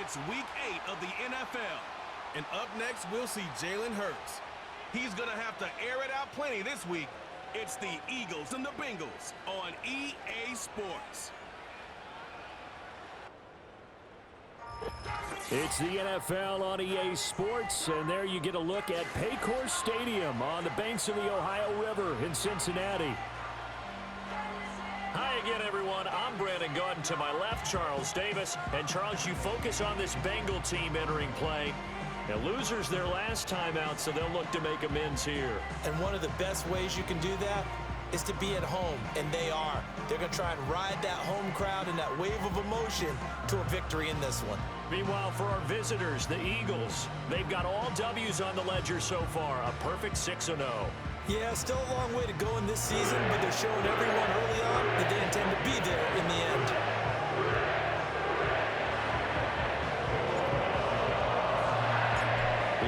It's Week 8 of the NFL. And up next, we'll see Jalen Hurts. He's going to have to air it out plenty this week. It's the Eagles and the Bengals on EA Sports. It's the NFL on EA Sports, and there you get a look at Paycor Stadium on the banks of the Ohio River in Cincinnati. Hi again, everyone. I'm Brandon Gordon. To my left, Charles Davis. And, Charles, you focus on this Bengal team entering play. Now, losers their last time out, so they'll look to make amends here. And one of the best ways you can do that is to be at home, and they are. They're going to try and ride that home crowd and that wave of emotion to a victory in this one. Meanwhile, for our visitors, the Eagles, they've got all W's on the ledger so far, a perfect 6-0. Yeah, still a long way to go in this season, but they're showing everyone early on that they intend to be there in the end.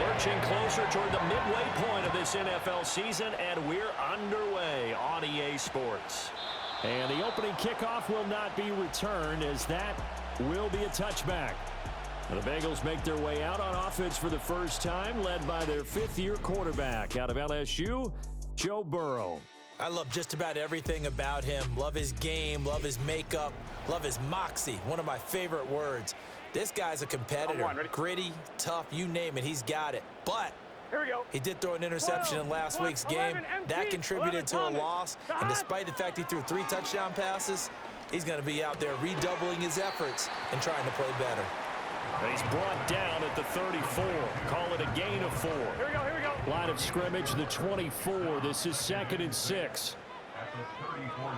Lurching closer toward the midway point of this NFL season, and we're underway on EA Sports. And the opening kickoff will not be returned, as that will be a touchback. The Bengals make their way out on offense for the first time, led by their fifth-year quarterback out of LSU, Joe Burrow. I love just about everything about him. Love his game, love his makeup, love his moxie, one of my favorite words. This guy's a competitor, gritty, tough, you name it, he's got it. But here we go. He did throw an interception in last week's game. That contributed to a loss, and despite the fact he threw 3 touchdown passes, he's going to be out there redoubling his efforts and trying to play better. He's brought down at the 34. Call it a gain of 4. Here we go, here we go. Line of scrimmage, the 24. This is 2nd and 6. At the 34-yard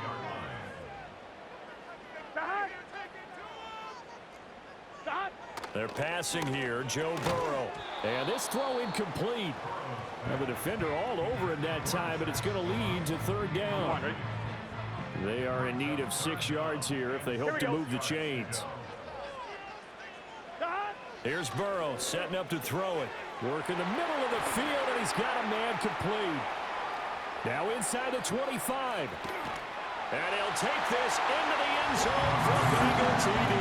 line. Stop. They're passing here, Joe Burrow. And this throw incomplete. And the defender all over it that time, but it's going to lead to 3rd down. They are in need of 6 yards here if they hope to move the chains. Here's Burrow setting up to throw it. Work in the middle of the field, and he's got a man complete. Now inside the 25. And he'll take this into the end zone for Bengal TD.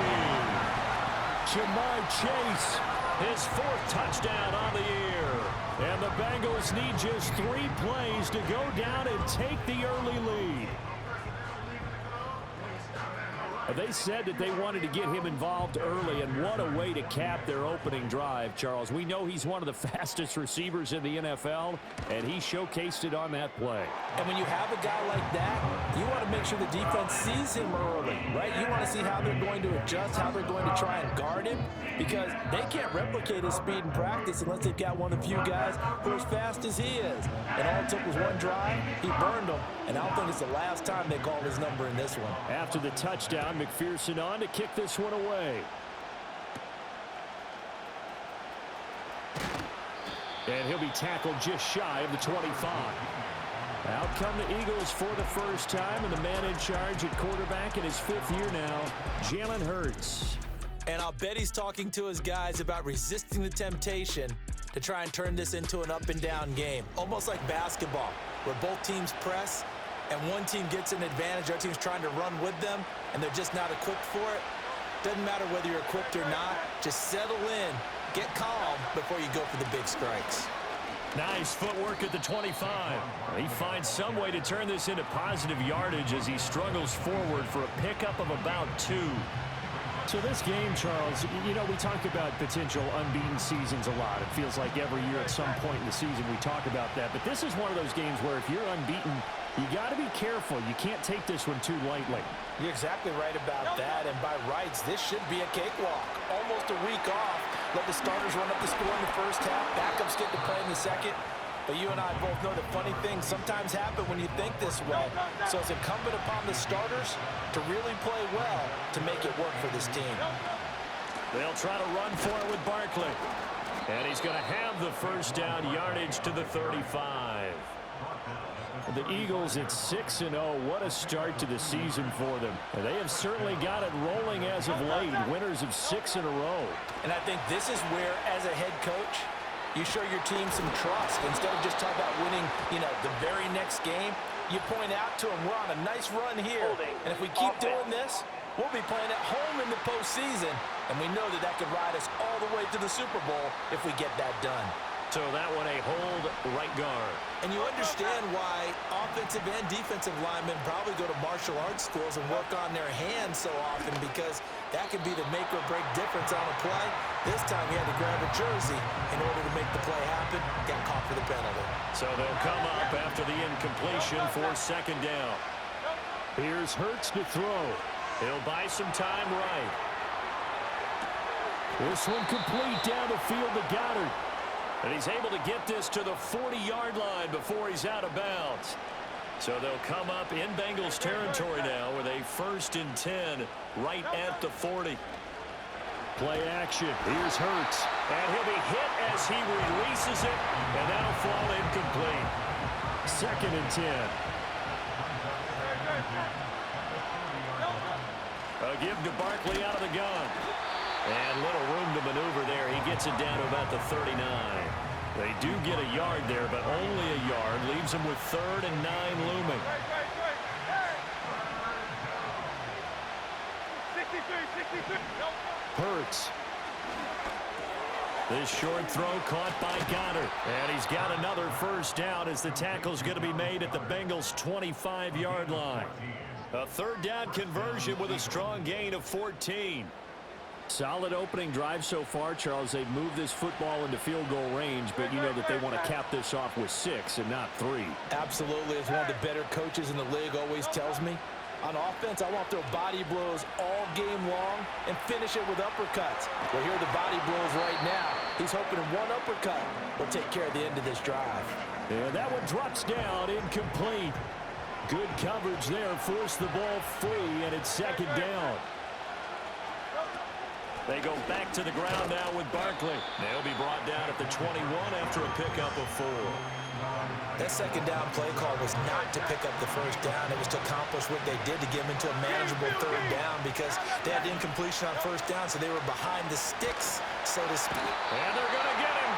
Jamar Chase, his 4th touchdown on the year. And the Bengals need just 3 plays to go down and take the early lead. They said that they wanted to get him involved early, and what a way to cap their opening drive, Charles. We know he's one of the fastest receivers in the NFL, and he showcased it on that play. And when you have a guy like that, you want to make sure the defense sees him early, right? You want to see how they're going to adjust, how they're going to try and guard him, because they can't replicate his speed in practice unless they've got one of the few guys who are as fast as he is. And all it took was one drive, he burned them, and I don't think it's the last time they called his number in this one. After the touchdown, McPherson on to kick this one away. And he'll be tackled just shy of the 25. Out come the Eagles for the first time, and the man in charge at quarterback in his 5th year now, Jalen Hurts. And I'll bet he's talking to his guys about resisting the temptation to try and turn this into an up-and-down game, almost like basketball, where both teams press, and one team gets an advantage, the other team's trying to run with them, and they're just not equipped for it. Doesn't matter whether you're equipped or not. Just settle in, get calm before you go for the big strikes. Nice footwork at the 25. He finds some way to turn this into positive yardage as he struggles forward for a pickup of about 2. So this game, Charles, you know, we talk about potential unbeaten seasons a lot. It feels like every year at some point in the season we talk about that. But this is one of those games where if you're unbeaten, you got to be careful. You can't take this one too lightly. You're exactly right about that. And by rights, this should be a cakewalk. Almost a week off. Let the starters run up the score in the first half. Backups get to play in the second. But you and I both know that funny things sometimes happen when you think this way. So it's incumbent upon the starters to really play well to make it work for this team. They'll try to run for it with Barkley. And he's going to have the first down yardage to the 35. The Eagles at 6-0. What a start to the season for them. And they have certainly got it rolling as of late. Winners of 6 in a row. And I think this is where, as a head coach, you show your team some trust. Instead of just talking about winning, the very next game, you point out to them, we're on a nice run here. And if we keep doing this, We'll be playing at home in the postseason, and we know that could ride us all the way to the Super Bowl if we get that done. So that one a hold right guard. And you understand why offensive and defensive linemen probably go to martial arts schools and work on their hands so often, because that could be the make or break difference on a play. This time he had to grab a jersey in order to make the play happen. Got caught for the penalty. So they'll come up after the incompletion for second down. Here's Hurts to throw. He'll buy some time right. This one complete down the field to Goddard. And he's able to get this to the 40-yard line before he's out of bounds. So they'll come up in Bengals territory now with a 1st and 10 right at the 40. Play action. Here's Hurts. And he'll be hit as he releases it, and that'll fall incomplete. 2nd and 10. A give to Barkley out of the gun. And little room to maneuver there. He gets it down to about the 39. They do get a yard there, but only a yard. Leaves him with 3rd and 9 looming. 63. Hurts. This short throw caught by Goddard. And he's got another 1st down as the tackle's going to be made at the Bengals' 25-yard line. A 3rd down conversion with a strong gain of 14. Solid opening drive so far, Charles. They've moved this football into field goal range, but you know that they want to cap this off with 6 and not 3. Absolutely. As one of the better coaches in the league always tells me, on offense, I want to throw body blows all game long and finish it with uppercuts. Well, here are the body blows right now. He's hoping one uppercut will take care of the end of this drive. Yeah, that one drops down, incomplete. Good coverage there, forced the ball free, and it's 2nd down. They go back to the ground now with Barkley. They'll be brought down at the 21 after a pickup of 4. That 2nd down play call was not to pick up the 1st down. It was to accomplish what they did to get them into a manageable 3rd down, because they had incompletion on 1st down, so they were behind the sticks, so to speak. And they're going to get him.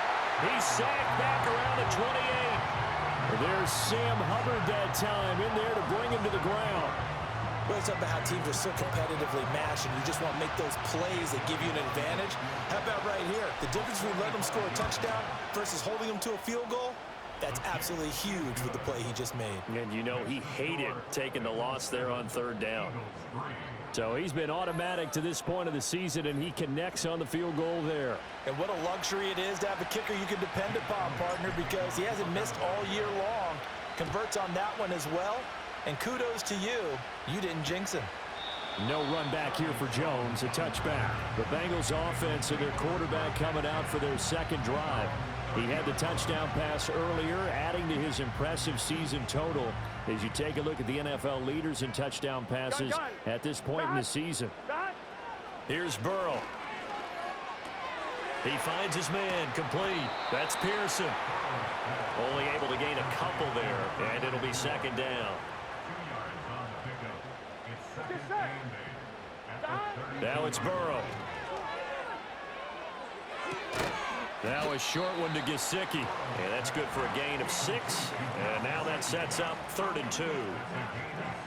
He's sacked back around the 28. There's Sam Hubbard that time in there to bring him to the ground. Well, it's about how teams are so competitively matched, and you just want to make those plays that give you an advantage. How about right here? The difference between letting them score a touchdown versus holding them to a field goal, that's absolutely huge with the play he just made. And you know he hated taking the loss there on 3rd down. So he's been automatic to this point of the season, and he connects on the field goal there. And what a luxury it is to have a kicker you can depend upon, partner, because he hasn't missed all year long. Converts on that one as well. And kudos to you. You didn't jinx him. No run back here for Jones. A touchback. The Bengals offense and their quarterback coming out for their 2nd drive. He had the touchdown pass earlier, adding to his impressive season total as you take a look at the NFL leaders in touchdown passes at this point in the season. Here's Burrow. He finds his man, complete. That's Pearson. Only able to gain a couple there, and it'll be 2nd down. Now it's Burrow. Now a short one to Gesicki. And that's good for a gain of 6. And now that sets up 3rd and 2.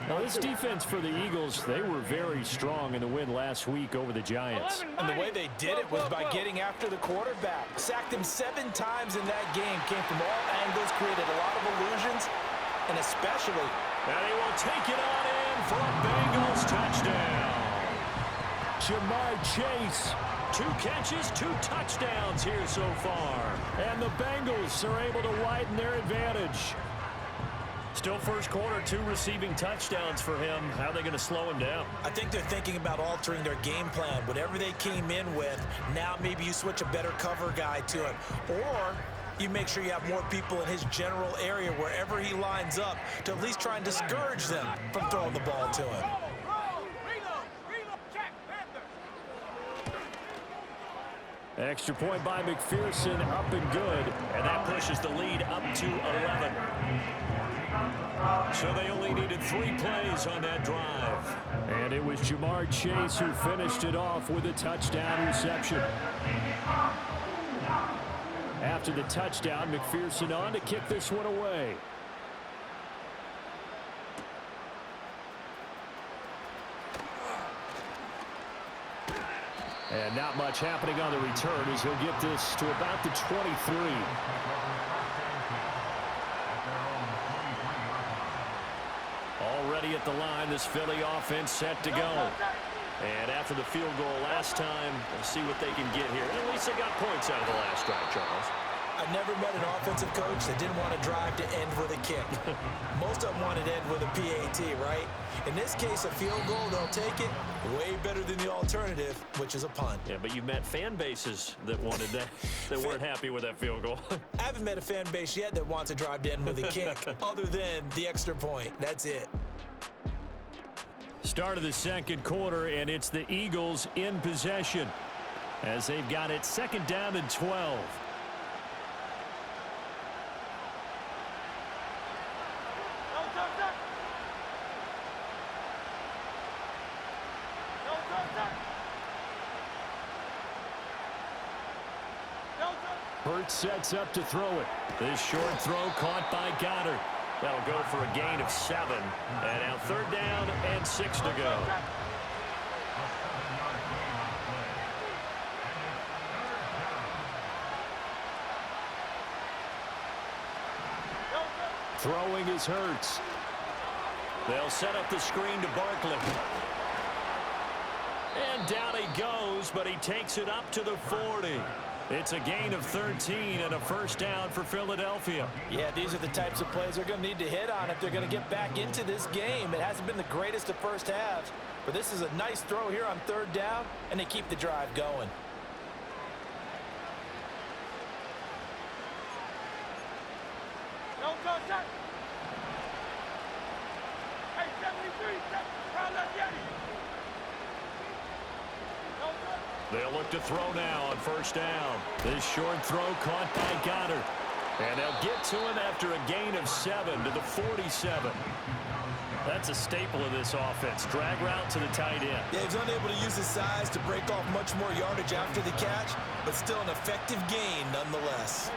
Now this defense for the Eagles, they were very strong in the win last week over the Giants. And the way they did it was by getting after the quarterback. Sacked him 7 times in that game. Came from all angles, created a lot of illusions, and especially... And he will take it on in for a Bengals touchdown. Jamar Chase. 2 catches, 2 touchdowns here so far. And the Bengals are able to widen their advantage. Still first quarter, 2 receiving touchdowns for him. How are they going to slow him down? I think they're thinking about altering their game plan. Whatever they came in with, now maybe you switch a better cover guy to him. Or you make sure you have more people in his general area wherever he lines up to at least try and discourage them from throwing the ball to him. Extra point by McPherson, up and good. And that pushes the lead up to 11. So they only needed 3 plays on that drive. And it was Jamar Chase who finished it off with a touchdown reception. After the touchdown, McPherson on to kick this one away. And not much happening on the return as he'll get this to about the 23. Already at the line, this Philly offense set to go. And after the field goal last time, we'll see what they can get here. At least they got points out of the last drive, Charles. I never met an offensive coach that didn't want to drive to end with a kick. Most of them wanted to end with a PAT, right? In this case, a field goal, they'll take it. Way better than the alternative, which is a punt. Yeah, but you've met fan bases that wanted that, that weren't happy with that field goal. I haven't met a fan base yet that wants to drive to end with a kick, other than the extra point. That's it. Start of the second quarter, and it's the Eagles in possession as they've got it second down and 12. Hurts sets up to throw it. This short throw caught by Goddard. That'll go for a gain of 7. And now third down and 6 to go. Throwing is Hurts. They'll set up the screen to Barkley. And down he goes, but he takes it up to the 40. It's a gain of 13 and a first down for Philadelphia. Yeah, these are the types of plays they're going to need to hit on if they're going to get back into this game. It hasn't been the greatest of first halves, but this is a nice throw here on third down, and they keep the drive going. Don't go, sir. Hey, 73, round left, Yeti. They'll look to throw now on first down. This short throw caught by Goddard. And they'll get to him after a gain of 7 to the 47. That's a staple of this offense. Drag route to the tight end. Yeah, he's unable to use his size to break off much more yardage after the catch, but still an effective gain nonetheless.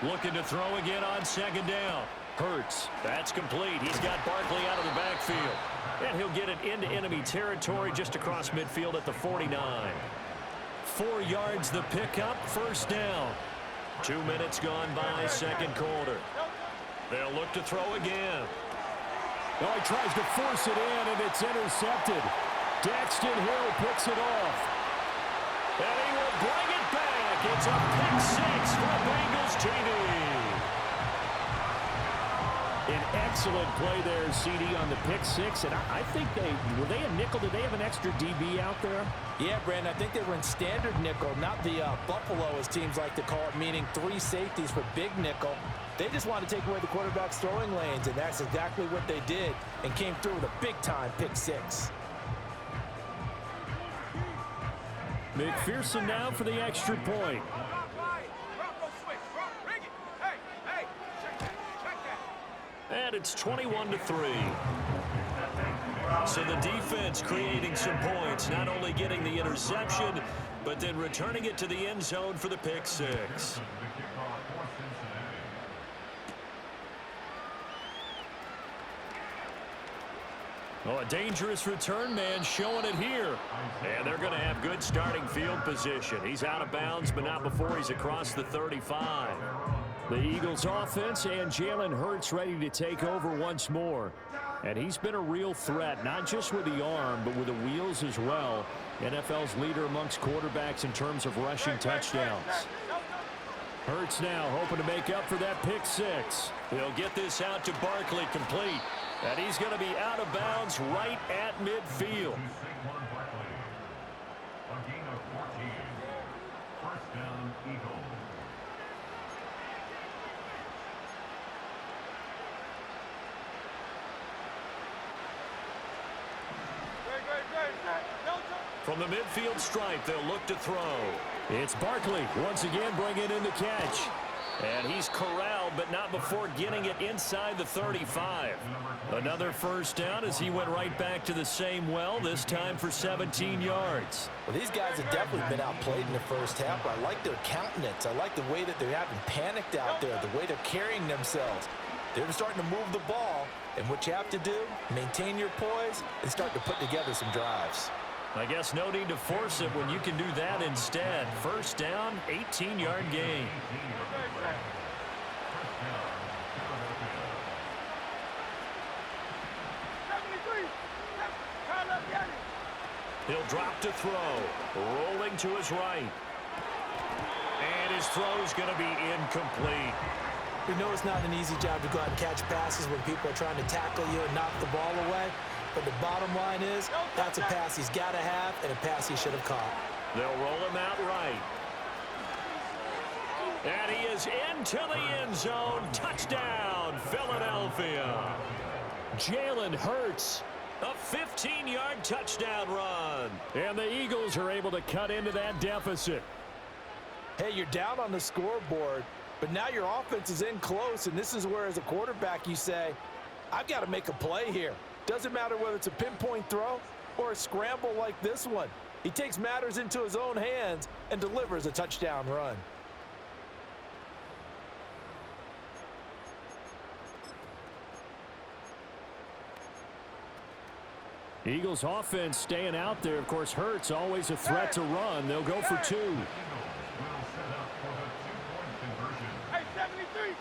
Looking to throw again on second down. Hurts. That's complete. He's got Barkley out of the backfield. And he'll get it into enemy territory just across midfield at the 49. 4 yards the pickup, first down. 2 minutes gone by, second quarter. They'll look to throw again. Oh, he tries to force it in, and it's intercepted. Daxton Hill picks it off. And he will bring it back. It's a pick 6 for Bengals TV. An excellent play there, CD, on the pick 6. And I think were they a nickel? Did they have an extra DB out there? Yeah, Brandon, I think they were in standard nickel, not the Buffalo, as teams like to call it, meaning 3 safeties for big nickel. They just wanted to take away the quarterback's throwing lanes, and that's exactly what they did, and came through with a big-time pick 6. McPherson now for the extra point. And it's 21-3. So the defense creating some points, not only getting the interception, but then returning it to the end zone for the pick 6. Oh, a dangerous return man showing it here. And they're going to have good starting field position. He's out of bounds, but not before he's across the 35. The Eagles offense and Jalen Hurts ready to take over once more. And he's been a real threat, not just with the arm, but with the wheels as well. NFL's leader amongst quarterbacks in terms of rushing touchdowns. Hurts now hoping to make up for that pick 6. He'll get this out to Barkley, complete. And he's going to be out of bounds right at midfield. From the midfield stripe, they'll look to throw. It's Barkley once again bringing in the catch. And he's corralled, but not before getting it inside the 35. Another first down as he went right back to the same well, this time for 17 yards. Well, these guys have definitely been outplayed in the first half. I like their countenance. I like the way that they're having panicked out there, the way they're carrying themselves. They're starting to move the ball, and what you have to do, maintain your poise and start to put together some drives. I guess no need to force it when you can do that instead. First down, 18-yard gain. He'll drop to throw. Rolling to his right. And his throw is going to be incomplete. We know it's not an easy job to go out and catch passes when people are trying to tackle you and knock the ball away. But the bottom line is, that's a pass he's got to have and a pass he should have caught. They'll roll him out right. And he is into the end zone. Touchdown, Philadelphia. Jalen Hurts. A 15-yard touchdown run. And the Eagles are able to cut into that deficit. Hey, you're down on the scoreboard, but now your offense is in close, and this is where, as a quarterback, you say, I've got to make a play here. Doesn't matter whether it's a pinpoint throw or a scramble like this one. He takes matters into his own hands and delivers a touchdown run. Eagles offense staying out there. Of course, Hurts always a threat to run. They'll go for two. Hey, 73.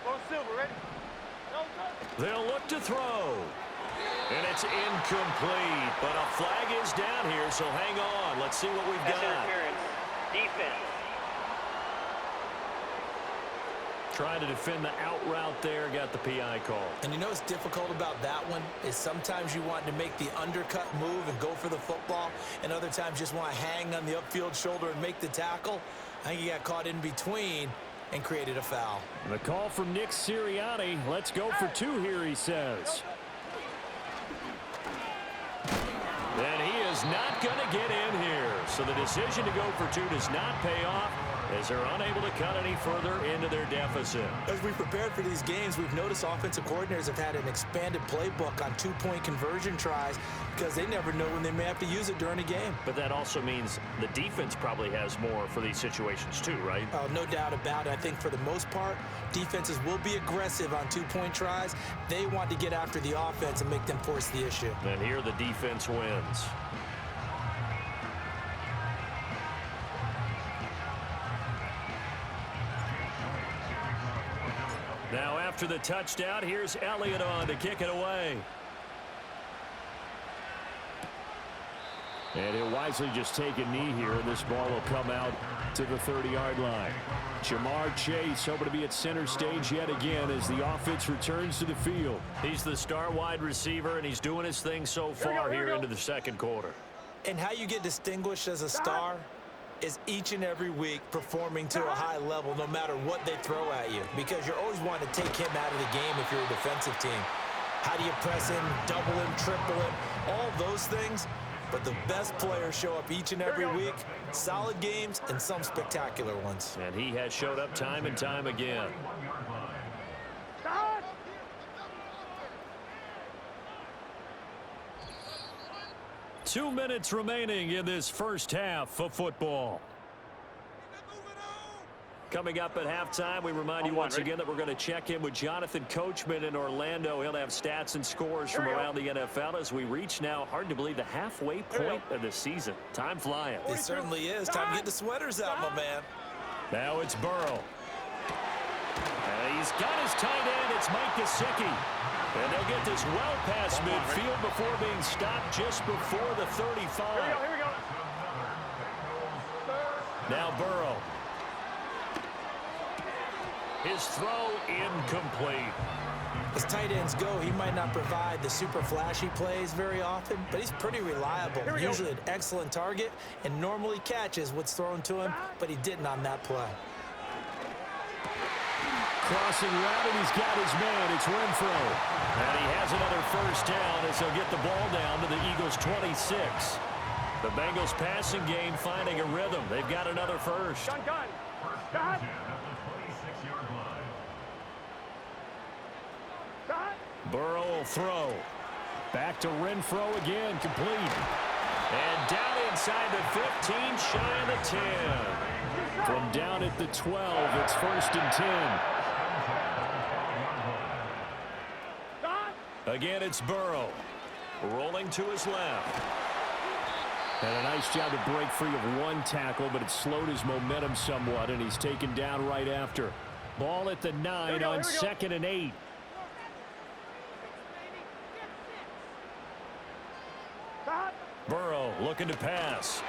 On silver, ready? They'll look to throw. And it's incomplete. But a flag is down here, so hang on. Let's see what we've got. Defense. Trying to defend the out route there. Got the PI call. And you know what's difficult about that one is sometimes you want to make the undercut move and go for the football, and other times just want to hang on the upfield shoulder and make the tackle. I think he got caught in between and created a foul. The call from Nick Sirianni. Let's go for two here, he says. And he is not going to get in here. So the decision to go for two does not pay off as they're unable to cut any further into their deficit. As we prepared for these games, we've noticed offensive coordinators have had an expanded playbook on two-point conversion tries because they never know when they may have to use it during a game. But that also means the defense probably has more for these situations too, right? No doubt about it. I think for the most part, defenses will be aggressive on two-point tries. They want to get after the offense and make them force the issue. And here the defense wins. Now after the touchdown, here's Elliott on to kick it away. And he'll wisely just take a knee here, and this ball will come out to the 30-yard line. Jamar Chase hoping to be at center stage yet again as the offense returns to the field. He's the star wide receiver, and he's doing his thing so far here into the second quarter. And how you get distinguished as a star is each and every week performing to a high level no matter what they throw at you, because you're always wanting to take him out of the game if you're a defensive team. How do you press him, double him, triple him, all those things? But the best players show up each and every week, solid games and some spectacular ones. And he has showed up time and time again. 2 minutes remaining in this first half of football. Coming up at halftime, we remind you once again that we're going to check in with Jonathan Coachman in Orlando. He'll have stats and scores from around the NFL as we reach now, hard to believe, the halfway point of the season. Time flying. It certainly is. Time to get the sweaters out, my man. Now it's Burrow. And he's got his tight end. It's Mike Gesicki. And they'll get this well past midfield before being stopped just before the 35. Here we go. Now Burrow. His throw incomplete. As tight ends go, he might not provide the super flashy plays very often, but he's pretty reliable. Usually an excellent target and normally catches what's thrown to him, but he didn't on that play. Crossing route, and he's got his man. It's Renfro. And he has another first down as they'll get the ball down to the Eagles' 26. The Bengals passing game finding a rhythm. They've got another first. Gun. Burrow will throw. Back to Renfro again, complete. And down inside the 15, shy of the 10. From down at the 12, it's 1st and 10. Again, it's Burrow. rolling to his left. And a nice job to break free of one tackle, but it slowed his momentum somewhat, and he's taken down right after. Ball at the 9 on 2nd and 8. Burrow looking to pass.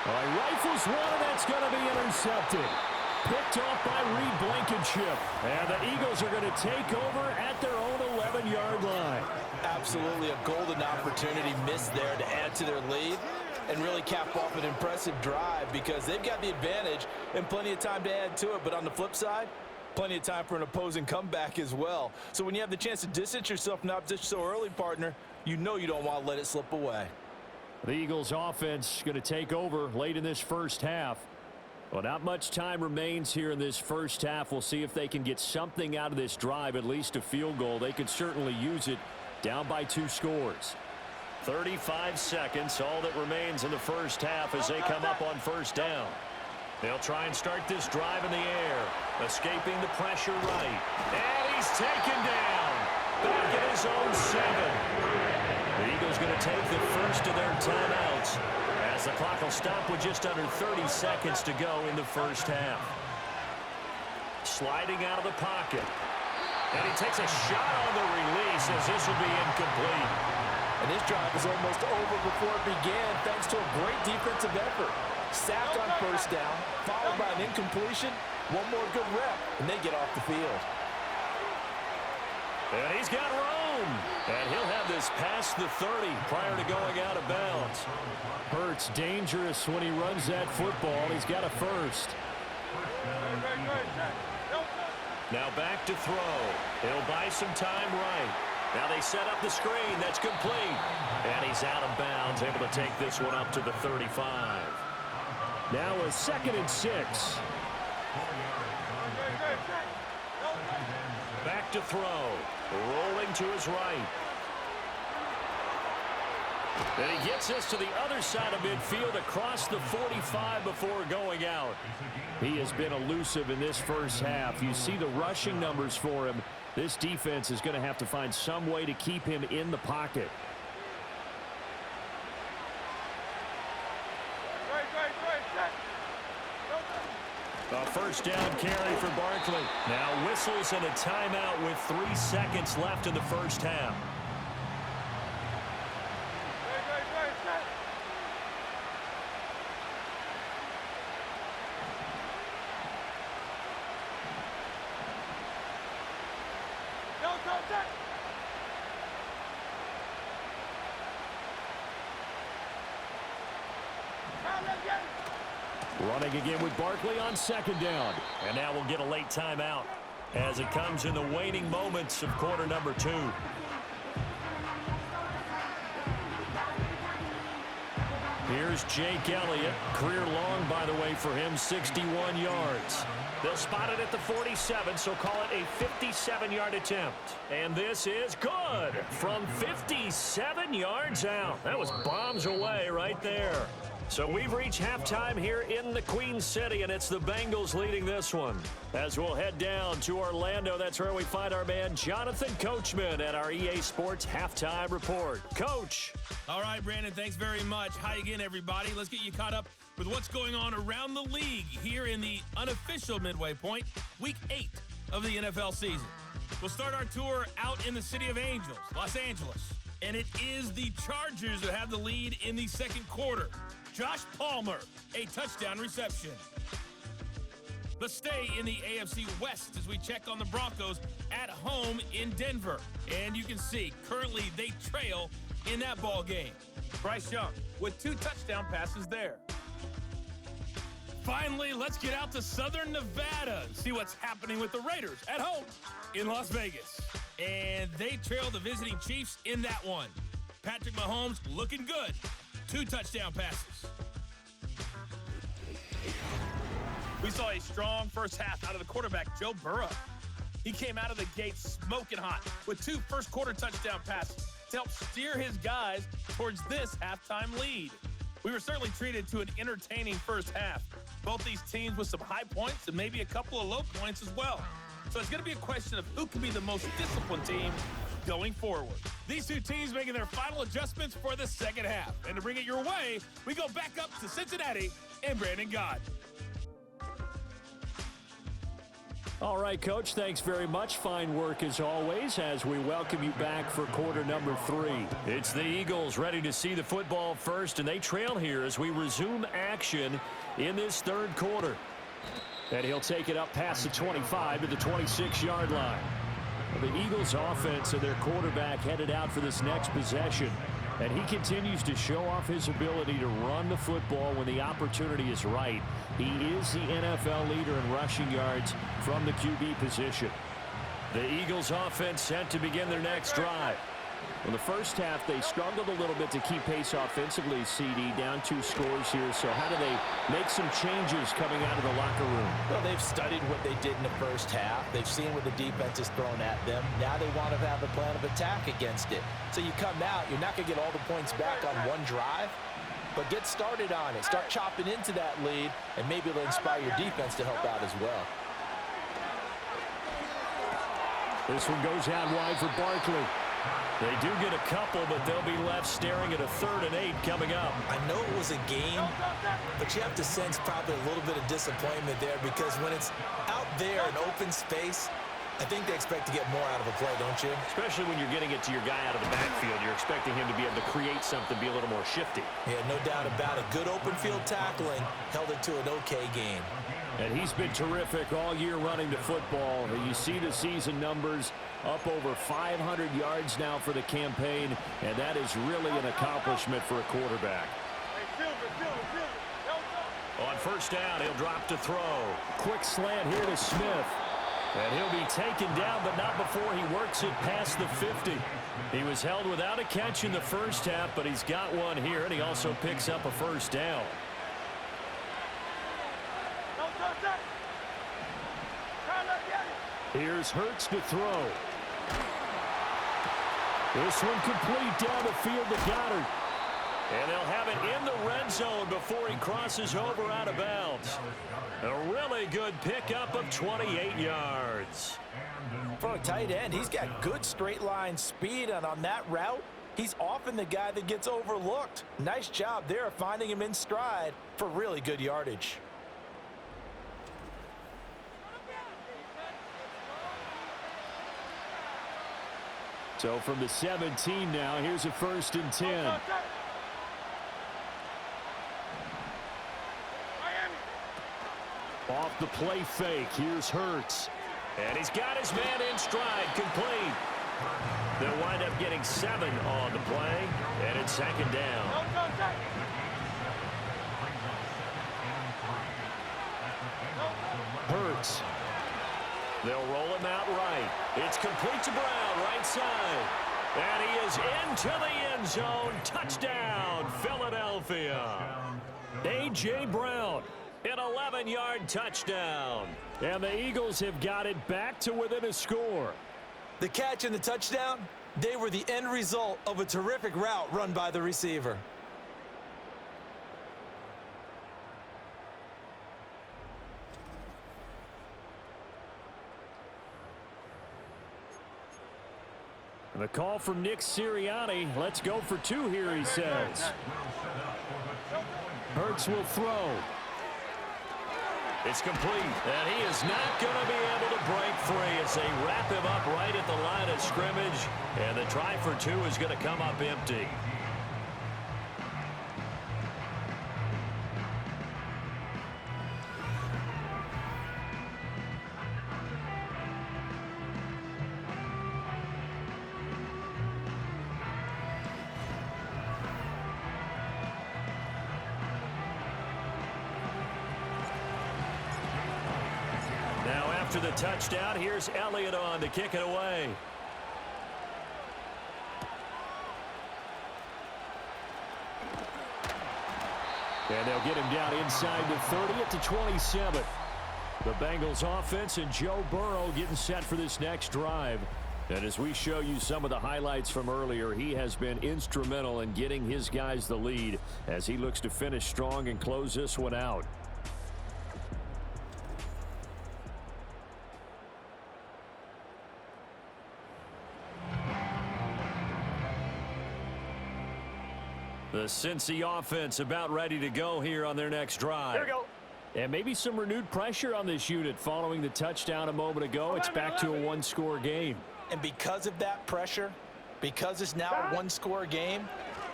He rifles one, and that's going to be intercepted. Picked off by Reed Blankenship. And the Eagles are going to take over at their own 11-yard line. Absolutely a golden opportunity missed there to add to their lead and really cap off an impressive drive because they've got the advantage and plenty of time to add to it. But on the flip side, plenty of time for an opposing comeback as well. So when you have the chance to distance yourself from opposition so early, partner, you know you don't want to let it slip away. The Eagles offense going to take over late in this first half. Well, not much time remains here in this first half. We'll see if they can get something out of this drive, at least a field goal. They could certainly use it down by 2 scores. 35 seconds, all that remains in the first half as they come up on first down. They'll try and start this drive in the air, escaping the pressure right. And he's taken down. Back at his own 7. The Eagles going to take the first of their timeouts as the clock will stop with just under 30 seconds to go in the first half. Sliding out of the pocket. And he takes a shot on the release as this will be incomplete. And this drive is almost over before it began thanks to a great defensive effort. Sacked on first down, followed by an incompletion. One more good rep, and they get off the field. And he's got room. And he'll have this past the 30 prior to going out of bounds. Hurts dangerous when he runs that football. He's got a first. Now back to throw. He'll buy some time right. Now they set up the screen. That's complete. And he's out of bounds, able to take this one up to the 35. Now a 2nd and 6. Back to throw. Rolling to his right. And he gets us to the other side of midfield across the 45 before going out. He has been elusive in this first half. You see the rushing numbers for him. This defense is going to have to find some way to keep him in the pocket. A first down carry for Barkley. Now whistles and a timeout with 3 seconds left in the first half. Running again with Barkley on 2nd down. And now we'll get a late timeout as it comes in the waning moments of quarter number 2. Here's Jake Elliott. Career long, by the way, for him, 61 yards. They'll spot it at the 47, so call it a 57-yard attempt. And this is good from 57 yards out. That was bombs away right there. So we've reached halftime here in the Queen City, and it's the Bengals leading this one. As we'll head down to Orlando, that's where we find our man Jonathan Coachman at our EA Sports Halftime Report. Coach. All right, Brandon, thanks very much. Hi again, everybody. Let's get you caught up with what's going on around the league here in the unofficial midway point, Week 8 of the NFL season. We'll start our tour out in the City of Angels, Los Angeles. And it is the Chargers who have the lead in the second quarter. Josh Palmer, a touchdown reception. Let's stay in the AFC West as we check on the Broncos at home in Denver. And you can see, currently they trail in that ball game. Bryce Young with 2 touchdown passes there. Finally, let's get out to Southern Nevada and see what's happening with the Raiders at home in Las Vegas. And they trail the visiting Chiefs in that one. Patrick Mahomes looking good. 2 touchdown passes. We saw a strong first half out of the quarterback, Joe Burrow. He came out of the gate smoking hot with 2 first-quarter touchdown passes to help steer his guys towards this halftime lead. We were certainly treated to an entertaining first half. Both these teams with some high points and maybe a couple of low points as well. So it's going to be a question of who can be the most disciplined team going forward. These two teams making their final adjustments for the second half. And to bring it your way, we go back up to Cincinnati and Brandon Gott. All right, Coach, thanks very much. Fine work as always as we welcome you back for quarter number 3. It's the Eagles ready to see the football first, and they trail here as we resume action in this third quarter. And he'll take it up past the 25 to the 26-yard line. The Eagles offense and their quarterback headed out for this next possession. And he continues to show off his ability to run the football when the opportunity is right. He is the NFL leader in rushing yards from the QB position. The Eagles offense set to begin their next drive. In the first half, they struggled a little bit to keep pace offensively, CD, down 2 scores here. So how do they make some changes coming out of the locker room? Well, they've studied what they did in the first half. They've seen what the defense has thrown at them. Now they want to have a plan of attack against it. So you come out, you're not going to get all the points back on one drive, but get started on it. Start chopping into that lead, and maybe it'll inspire your defense to help out as well. This one goes out wide for Barkley. They do get a couple, but they'll be left staring at a 3rd and 8 coming up. I know it was a game, but you have to sense probably a little bit of disappointment there because when it's out there in open space, I think they expect to get more out of a play, don't you? Especially when you're getting it to your guy out of the backfield. You're expecting him to be able to create something, be a little more shifty. Yeah, no doubt about it. Good open field tackling held it to an okay game. And he's been terrific all year running the football. You see the season numbers up over 500 yards now for the campaign, and that is really an accomplishment for a quarterback. On first down, he'll drop to throw. Quick slant here to Smith. And he'll be taken down, but not before he works it past the 50. He was held without a catch in the first half, but he's got one here, and he also picks up a first down. Here's Hurts to throw. This one complete down the field to Goddard. And they'll have it in the red zone before he crosses over out of bounds. A really good pickup of 28 yards. For a tight end, he's got good straight line speed, and on that route, he's often the guy that gets overlooked. Nice job there of finding him in stride for really good yardage. So from the 17 now, here's a 1st and 10. Off the play fake, here's Hurts. And he's got his man in stride, complete. They'll wind up getting 7 on the play, and it's 2nd down. Hurts. They'll roll him out right. It's complete to Brown, right side. And he is into the end zone. Touchdown, Philadelphia. A.J. Brown. An 11-yard touchdown. And the Eagles have got it back to within a score. The catch and the touchdown, they were the end result of a terrific route run by the receiver. And a call from Nick Sirianni. Let's go for 2 here, he says. Hurts will throw. It's complete, and he is not going to be able to break free as they wrap him up right at the line of scrimmage, and the try for 2 is going to come up empty. After the touchdown, here's Elliott on to kick it away. And they'll get him down inside the 30 at the 27. The Bengals offense and Joe Burrow getting set for this next drive. And as we show you some of the highlights from earlier, he has been instrumental in getting his guys the lead as he looks to finish strong and close this one out. Cincy offense about ready to go here on their next drive. Here we go. And maybe some renewed pressure on this unit following the touchdown a moment ago. It's back to a one-score game. And because of that pressure, because it's now a one-score game,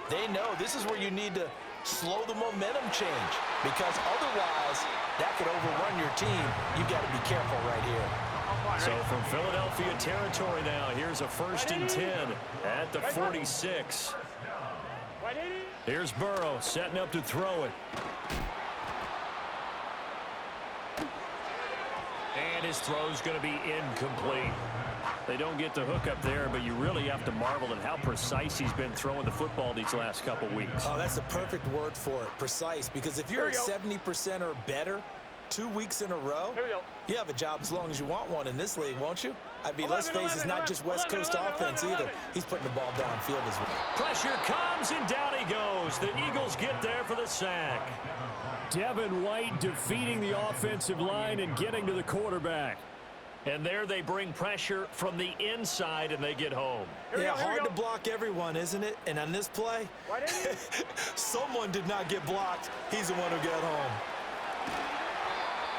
they know this is where you need to slow the momentum change, because otherwise that could overrun your team. You've got to be careful right here. So from Philadelphia territory now, here's a 1st and 10 at the 46. Here's Burrow setting up to throw it. And his throw's going to be incomplete. They don't get the hook up there, but you really have to marvel at how precise he's been throwing the football these last couple weeks. Oh, that's the perfect word for it, precise, because if you're at 70% or better 2 weeks in a row, you have a job as long as you want one in this league, won't you? I mean, let's face it, it's not just West Coast offense either. He's putting the ball downfield as well. Pressure comes, and down he goes. The Eagles get there for the sack. Devin White defeating the offensive line and getting to the quarterback. And there they bring pressure from the inside, and they get home. Yeah, hard to block everyone, isn't it? And on this play, someone did not get blocked. He's the one who got home.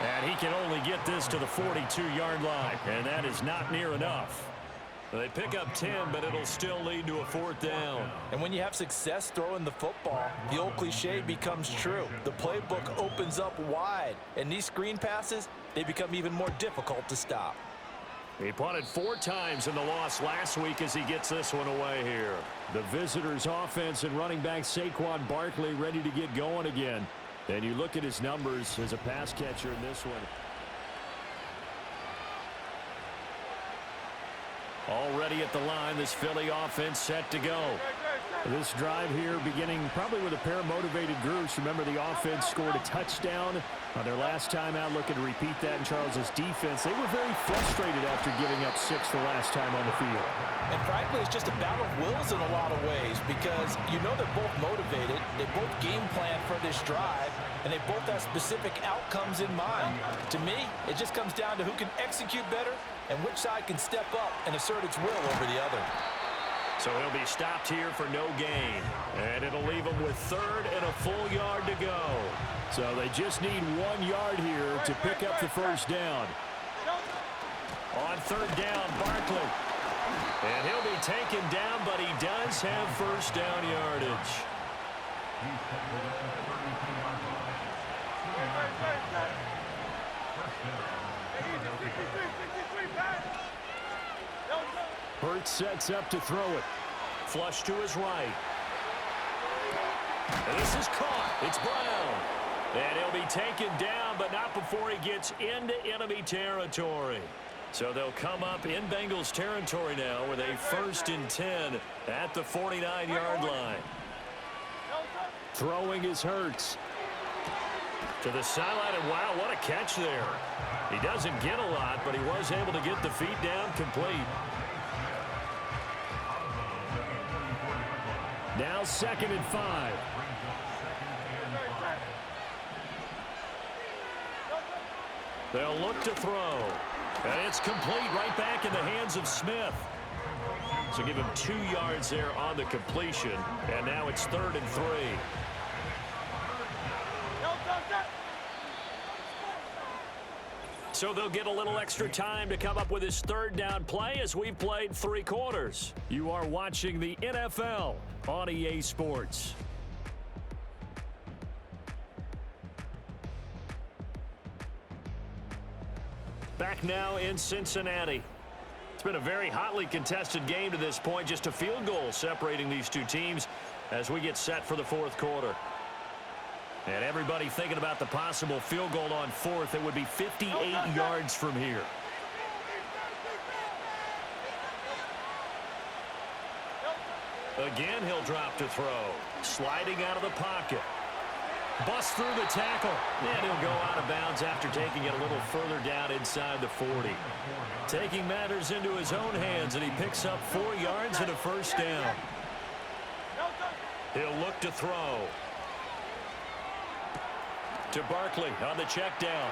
And he can only get this to the 42-yard line, and that is not near enough. They pick up 10, but it'll still lead to a 4th down. And when you have success throwing the football, the old cliche becomes true. The playbook opens up wide, and these screen passes, they become even more difficult to stop. He punted 4 times in the loss last week as he gets this one away here. The visitors' offense and running back Saquon Barkley ready to get going again. And you look at his numbers as a pass catcher in this one. Already at the line, this Philly offense set to go. This drive here beginning probably with a pair of motivated groups. Remember, the offense scored a touchdown on their last time out. Looking to repeat that in Charles's defense. They were very frustrated after giving up 6 the last time on the field. And frankly, it's just a battle of wills in a lot of ways, because you know they're both motivated. They both game plan for this drive, and they both have specific outcomes in mind. To me, it just comes down to who can execute better and which side can step up and assert its will over the other. So he'll be stopped here for no gain. And it'll leave him with 3rd and a full yard to go. So they just need 1 yard here to pick up the 1st down. On 3rd down, Barkley. And he'll be taken down, but he does have 1st down yardage. Hurts sets up to throw it. Flush to his right. And this is caught. It's Brown. And he'll be taken down, but not before he gets into enemy territory. So they'll come up in Bengals territory now with a 1st and 10 at the 49-yard line. Throwing is Hurts. To the sideline, and wow, what a catch there. He doesn't get a lot, but he was able to get the feet down complete. Now 2nd and 5. They'll look to throw. And it's complete right back in the hands of Smith. So give him 2 yards there on the completion. And now it's 3rd and 3. So they'll get a little extra time to come up with his 3rd down play as we've played 3 quarters. You are watching the NFL on EA Sports. Back now in Cincinnati. It's been a very hotly contested game to this point. Just a field goal separating these two teams as we get set for the 4th quarter. And everybody thinking about the possible field goal on 4th. It would be 58 yards from here. Again, he'll drop to throw. Sliding out of the pocket. Bust through the tackle. And he'll go out of bounds after taking it a little further down inside the 40. Taking matters into his own hands, and he picks up 4 yards and a 1st down. He'll look to throw. to Barkley on the check down.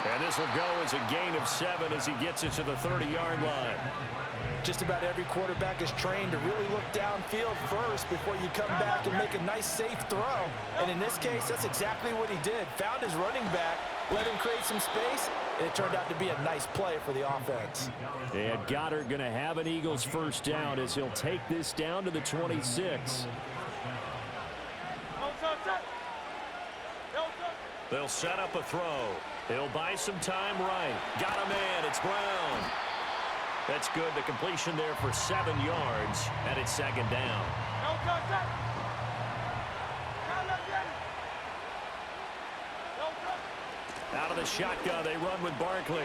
And this will go as a gain of 7 as he gets it to the 30-yard line. Just about every quarterback is trained to really look downfield first before you come back and make a nice, safe throw. And in this case, that's exactly what he did. Found his running back, let him create some space, and it turned out to be a nice play for the offense. And Goddard going to have an Eagles first down as he'll take this down to the 26. They'll set up a throw. He'll buy some time right. Got a man. It's Brown. That's good. The completion there for 7 yards, and it's second down. Out of the shotgun, they run with Barkley.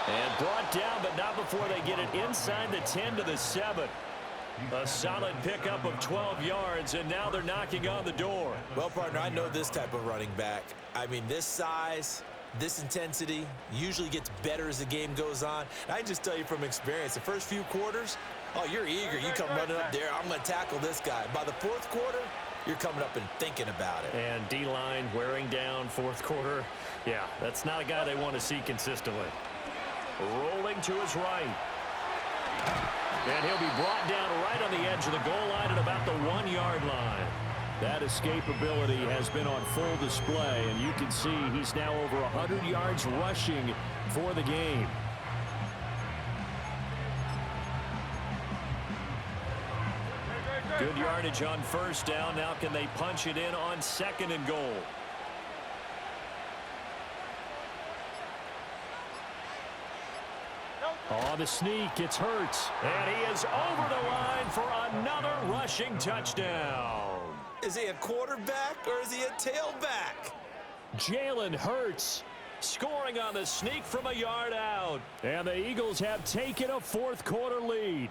And brought down, but not before they get it inside the 10 to the 7. A solid pickup of 12 yards, and now they're knocking on the door. Well, partner, I know this type of running back. I mean, this size, this intensity usually gets better as the game goes on. And I can just tell you from experience, the first few quarters, oh, you're eager. You come running up there, I'm going to tackle this guy. By the fourth quarter, you're coming up and thinking about it. And D-line wearing down fourth quarter. Yeah, that's not a guy they want to see consistently. Rolling to his right. And he'll be brought down right on the edge of the goal line at about the 1-yard line. That escapability has been on full display, and you can see he's now over 100 yards rushing for the game. Good yardage on first down. Now can they punch it in on second and goal? Oh, the sneak, it's Hurts. And he is over the line for another rushing touchdown. Is he a quarterback or is he a tailback? Jalen Hurts scoring on the sneak from a yard out. And the Eagles have taken a fourth quarter lead.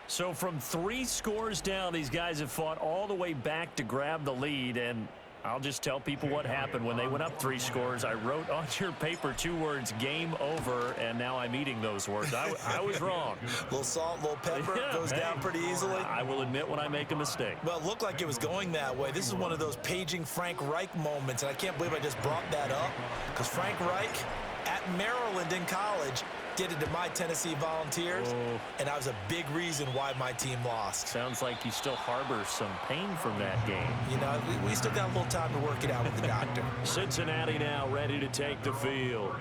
So from 3 scores down, these guys have fought all the way back to grab the lead. And I'll just tell people what happened when they went up 3 scores. I wrote on your paper 2 words, game over, and now I'm eating those words. I was wrong. A little salt, a little pepper, goes down pretty easily. I will admit when I make a mistake. Well, it looked like it was going that way. This is one of those paging Frank Reich moments, and I can't believe I just brought that up, because Frank Reich at Maryland in college did it to my Tennessee Volunteers, and that was a big reason why my team lost. Sounds like you still harbor some pain from that game. You know, we still got a little time to work it out with the doctor. Cincinnati now ready to take the field.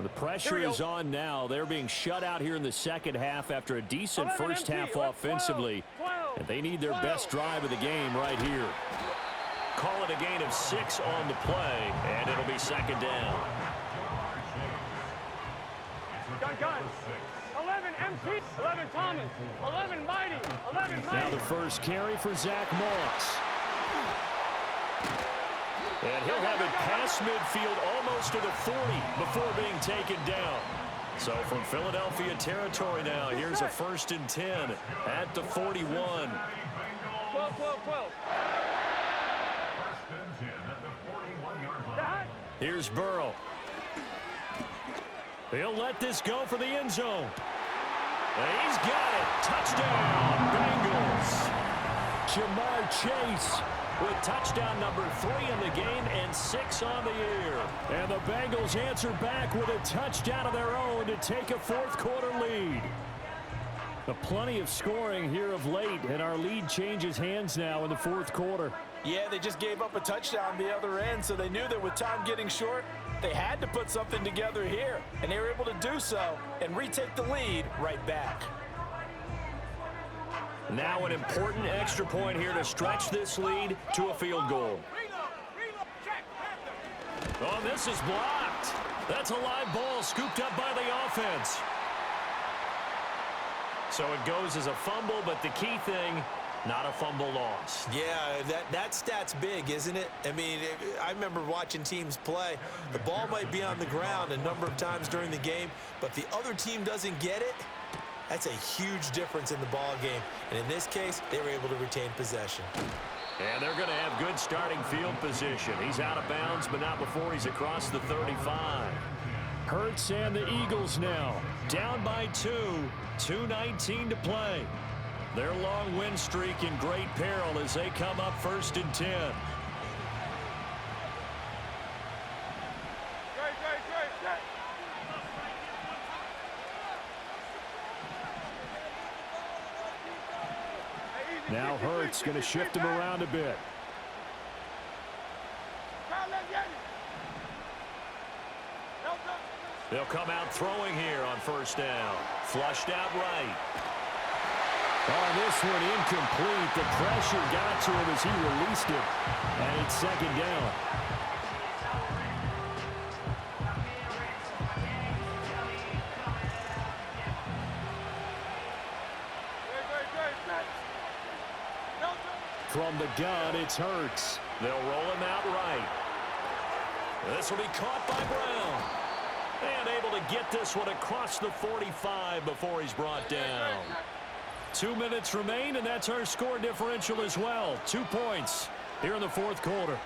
The pressure is on now. They're being shut out here in the second half after a decent first half offensively. And they need their best drive of the game right here. Call it a gain of 6 on the play, and it'll be second down. Gun. 11 MP. 11 Thomas. 11 Mighty. 11 Mighty. Now the first carry for Zach Moss. And he'll have it past midfield almost to the 40 before being taken down. So from Philadelphia territory now, here's a 1st and 10 at the 41. 12. Here's Burrow. He'll let this go for the end zone. And he's got it. Touchdown, Bengals. Jamar Chase with touchdown number 3 in the game and 6 on the year. And the Bengals answer back with a touchdown of their own to take a fourth quarter lead. Plenty of scoring here of late, and our lead changes hands now in the fourth quarter. Yeah, they just gave up a touchdown the other end, so they knew that with time getting short, they had to put something together here, and they were able to do so and retake the lead right back. Now an important extra point here to stretch this lead to a field goal. Oh, this is blocked. That's a live ball scooped up by the offense. So it goes as a fumble, but the key thing, not a fumble loss. Yeah, that stat's big, isn't it? I mean, I remember watching teams play. The ball might be on the ground a number of times during the game, but if the other team doesn't get it, that's a huge difference in the ball game. And in this case, they were able to retain possession. And they're going to have good starting field position. He's out of bounds, but not before he's across the 35. Hurts and the Eagles now down by 2. 2:19 to play. Their long win streak in great peril as they come up 1st and 10. Now Hurts going to shift him around a bit. They'll come out throwing here on first down. Flushed out right. Oh, this one incomplete. The pressure got to him as he released it. And it's second down. From the gun, it's Hurts. They'll roll him out right. This will be caught by Brown. And able to get this one across the 45 before he's brought down. 2 minutes remain, and that's our score differential as well. 2 points here in the fourth quarter.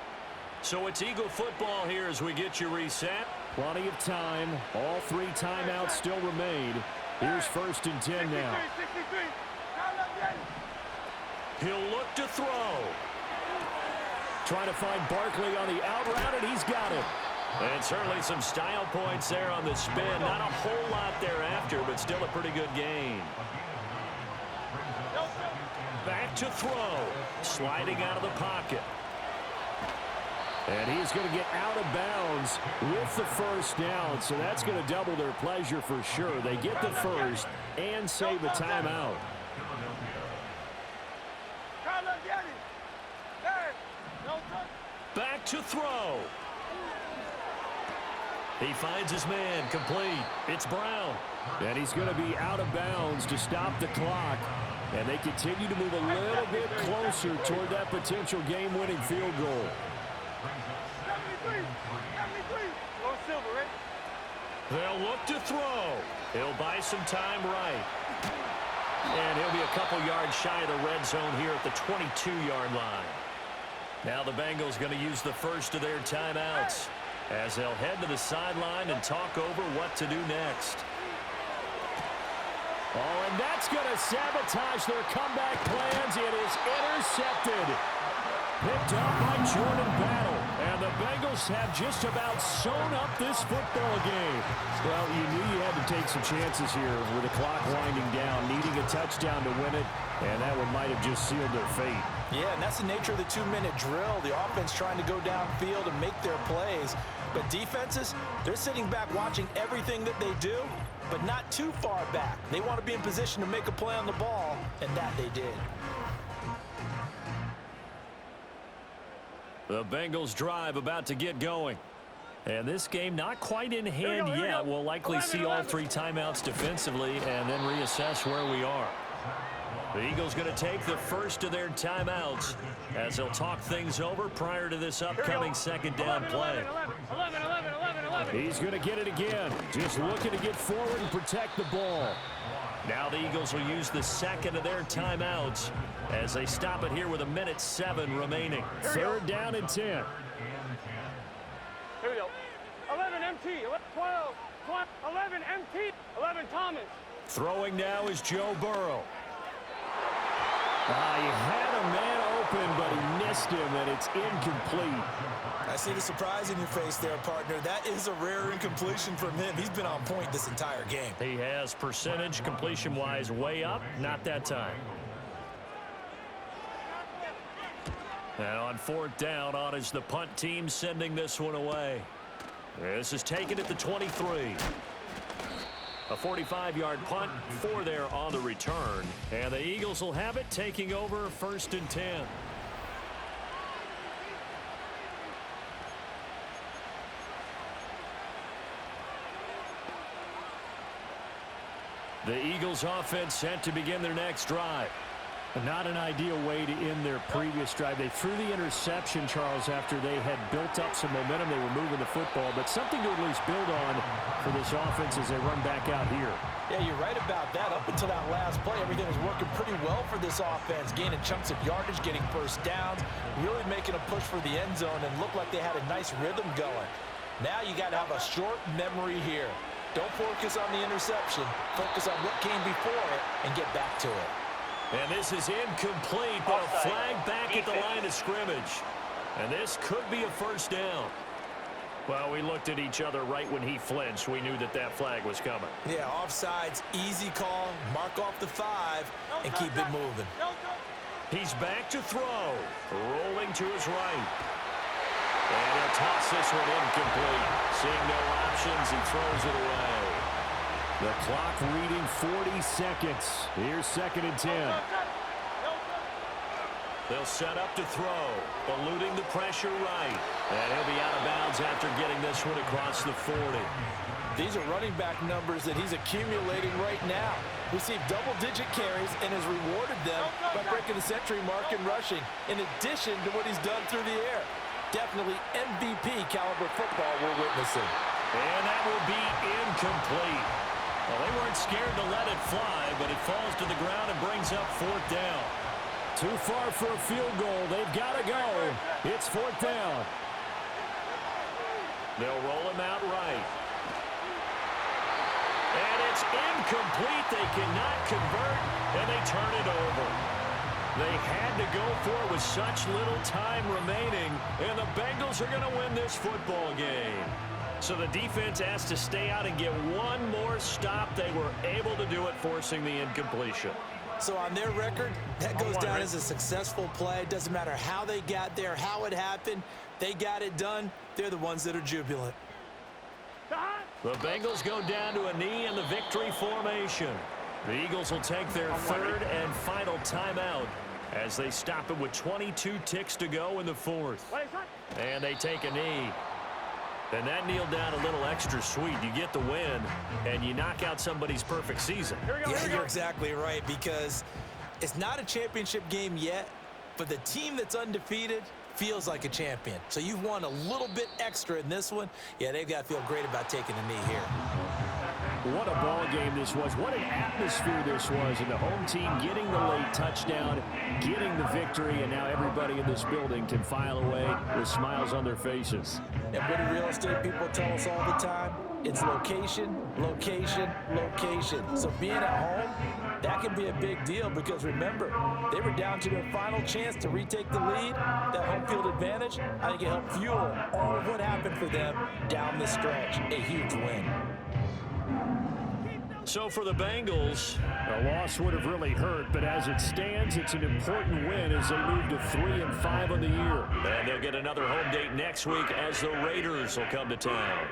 So it's Eagle football here as we get you reset. Plenty of time. All 3 timeouts still remain. Here's first and 10 now. He'll look to throw. Trying to find Barkley on the out route, and he's got it. And certainly some style points there on the spin. Not a whole lot thereafter, but still a pretty good gain. Back to throw. Sliding out of the pocket. And he's going to get out of bounds with the first down, so that's going to double their pleasure for sure. They get the first and save a timeout. Back to throw. He finds his man complete. It's Brown. And he's going to be out of bounds to stop the clock. And they continue to move a little bit closer toward that potential game-winning field goal. They'll look to throw. He'll buy some time right. And he'll be a couple yards shy of the red zone here at the 22-yard line. Now the Bengals going to use the first of their timeouts as they'll head to the sideline and talk over what to do next. Oh, and that's going to sabotage their comeback plans. It is intercepted. Picked up by Jordan Battle. And the Bengals have just about sewn up this football game. Well, you knew you had to take some chances here with the clock winding down, needing a touchdown to win it, and that one might have just sealed their fate. Yeah, and that's the nature of the 2-minute drill. The offense trying to go downfield and make their plays. But defenses, they're sitting back watching everything that they do, but not too far back. They want to be in position to make a play on the ball, and that they did. The Bengals drive about to get going. And this game not quite in hand yet. We'll likely see all 3 timeouts defensively and then reassess where we are. The Eagles going to take the first of their timeouts as they'll talk things over prior to this upcoming second down play. 11. He's going to get it again. Just looking to get forward and protect the ball. Now the Eagles will use the second of their timeouts as they stop it here with 1:07 remaining. Third down and 10. Here we go. 11 MT, 12, 11 MT, 11 Thomas. Throwing now is Joe Burrow. He had a man open, but he missed him, and it's incomplete. I see the surprise in your face there, partner. That is a rare incompletion from him. He's been on point this entire game. He has percentage completion-wise way up. Not that time. And on fourth down, on is the punt team sending this one away. This is taken at the 23. A 45-yard punt for there on the return. And the Eagles will have it, taking over first and 10. The Eagles offense set to begin their next drive. Not an ideal way to end their previous drive. They threw the interception, Charles, after they had built up some momentum. They were moving the football, but something to at least build on for this offense as they run back out here. Yeah, you're right about that. Up until that last play, everything was working pretty well for this offense, gaining chunks of yardage, getting first downs, really making a push for the end zone, and looked like they had a nice rhythm going. Now you got to have a short memory here. Don't focus on the interception. Focus on what came before it and get back to it. And this is incomplete, but a flag back at the line of scrimmage. And this could be a first down. Well, we looked at each other right when he flinched. We knew that that flag was coming. Yeah, offsides, easy call, mark off the 5, and keep it moving. He's back to throw. Rolling to his right. And he'll toss this one incomplete. Seeing no options, he throws it away. The clock reading 40 seconds. Here's 2nd and 10. They'll set up to throw. Eluding the pressure right. And he'll be out of bounds after getting this one across the 40. These are running back numbers that he's accumulating right now. Received double-digit carries and has rewarded them by breaking the century mark in rushing, in addition to what he's done through the air. Definitely MVP caliber football we're witnessing. And that will be incomplete. Well, they weren't scared to let it fly, but it falls to the ground and brings up 4th down. Too far for a field goal. They've got to go. It's 4th down. They'll roll him out right. And it's incomplete. They cannot convert, and they turn it over. They had to go for it with such little time remaining, and the Bengals are going to win this football game. So the defense has to stay out and get one more stop. They were able to do it, forcing the incompletion. So on their record, that goes down as a successful play. Doesn't matter how they got there, how it happened. They got it done. They're the ones that are jubilant. The Bengals go down to a knee in the victory formation. The Eagles will take their 3rd and final timeout as they stop it with 22 ticks to go in the 4th. And they take a knee. And that kneel down a little extra sweet. You get the win, and you knock out somebody's perfect season. Yeah, you're exactly right, because it's not a championship game yet, but the team that's undefeated feels like a champion. So you've won a little bit extra in this one. Yeah, they've got to feel great about taking a knee here. What a ball game this was. What an atmosphere this was. And the home team getting the late touchdown, getting the victory, and now everybody in this building can file away with smiles on their faces. And what do real estate people tell us all the time? It's location, location, location. So being at home, that can be a big deal because remember, they were down to their final chance to retake the lead. That home field advantage, I think it helped fuel all of what happened for them down the stretch. A huge win. So for the Bengals, a loss would have really hurt, but as it stands, it's an important win as they move to 3-5 on the year. And they'll get another home date next week as the Raiders will come to town.